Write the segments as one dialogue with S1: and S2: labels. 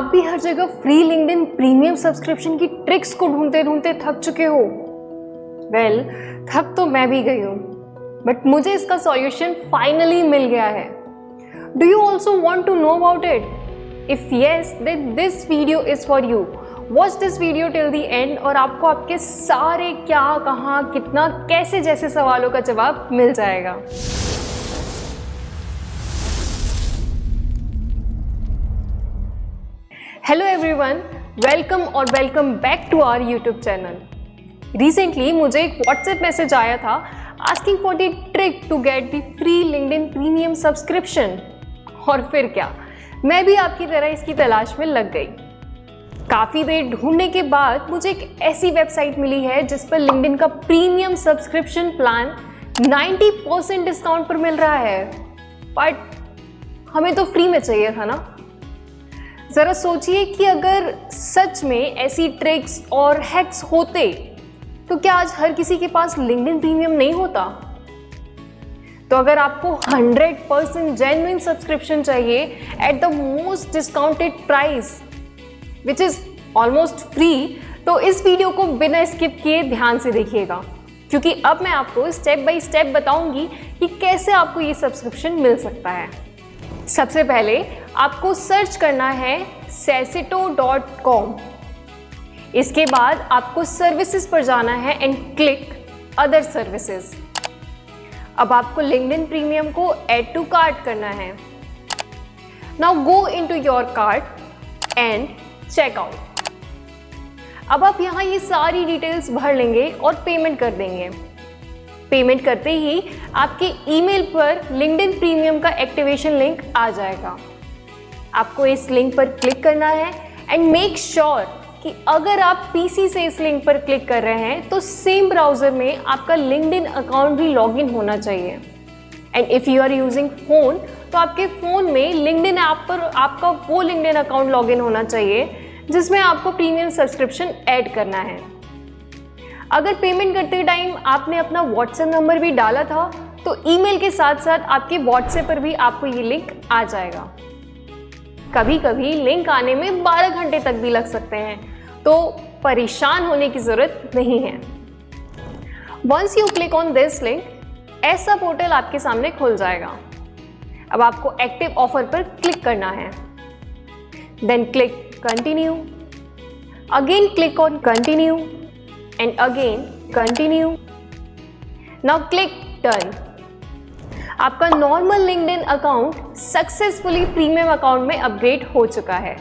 S1: आप भी हर जगह फ्री लिंक्डइन प्रीमियम सब्सक्रिप्शन की ट्रिक्स को ढूंढते ढूंढते थक चुके हो? वेल, थक तो मैं भी गई हूँ, बट मुझे इसका सॉल्यूशन फाइनली मिल गया है। Do you also want to know about it? If yes, then this video is for you. Watch this video till the end और आपको आपके सारे क्या, कहाँ, कितना, कैसे जैसे सवालों का जवाब मिल जाएगा। हेलो एवरीवन, वेलकम और welcome back to our YouTube channel. Recently मुझे एक व्हाट्सएप मैसेज आया था asking for the trick to get the free LinkedIn premium subscription. और फिर क्या, मैं भी आपकी तरह इसकी तलाश में लग गई। काफ़ी देर ढूंढने के बाद मुझे एक ऐसी वेबसाइट मिली है जिस पर लिंक्डइन का प्रीमियम सब्सक्रिप्शन प्लान 90% डिस्काउंट पर मिल रहा है। बट हमें तो फ्री में चाहिए था ना। ज़रा सोचिए कि अगर सच में ऐसी ट्रिक्स और हैक्स होते तो क्या आज हर किसी के पास लिंक्डइन प्रीमियम नहीं होता? तो अगर आपको 100% जेन्युइन सब्सक्रिप्शन चाहिए at the most discounted price which is almost free, तो इस वीडियो को बिना स्किप किए ध्यान से देखिएगा, क्योंकि अब मैं आपको स्टेप बाय स्टेप बताऊंगी कि कैसे आपको ये सब्सक्रिप्शन मिल सकता है। सबसे पहले आपको सर्च करना है sesito.com। इसके बाद आपको सर्विसेज पर जाना है एंड क्लिक अदर सर्विसेज। अब आपको लिंक्डइन प्रीमियम को ऐड टू कार्ट करना है। Now go into your cart and check out. अब आप यहाँ ये सारी डिटेल्स भर लेंगे और पेमेंट कर देंगे। पेमेंट करते ही आपके ईमेल पर लिंक्डइन प्रीमियम का एक्टिवेशन लिंक आ जाएगा। आपको इस लिंक पर क्लिक करना है एंड मेक श्योर कि अगर आप पीसी से इस लिंक पर क्लिक कर रहे हैं तो सेम ब्राउज़र में आपका लिंक्डइन अकाउंट भी लॉगिन होना चाहिए। And if you are using phone तो आपके फ़ोन में लिंक्डइन ऐप पर आपका वो लिंक्डइन अकाउंट लॉगिन होना चाहिए जिसमें आपको प्रीमियम सब्सक्रिप्शन ऐड करना है। अगर पेमेंट करते टाइम आपने अपना व्हाट्सएप नंबर भी डाला था तो ईमेल के साथ साथ आपके व्हाट्सएप पर भी आपको ये लिंक आ जाएगा। कभी कभी लिंक आने में 12 घंटे तक भी लग सकते हैं, तो परेशान होने की ज़रूरत नहीं है। Once you click on this link, ऐसा पोर्टल आपके सामने खुल जाएगा। अब आपको एक्टिव ऑफर पर क्लिक करना है, then click continue, again click on continue and again continue. Now click done. आपका normal LinkedIn account successfully premium account में अपग्रेड हो चुका है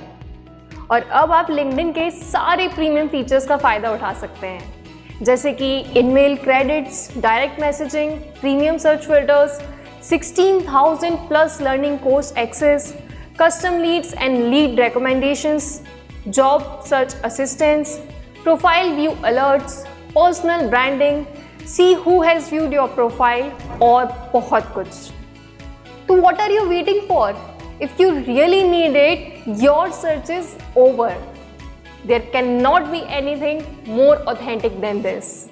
S1: और अब आप लिंक्डइन के सारे प्रीमियम फीचर्स का फ़ायदा उठा सकते हैं, जैसे कि InMail credits, direct messaging, premium search filters, 16,000 plus learning course access, custom leads and lead recommendations, job search assistance, profile view alerts, personal branding, see who has viewed your profile और बहुत कुछ। तो what are you waiting for? If you really need it, your search is over. There can not be anything more authentic than this.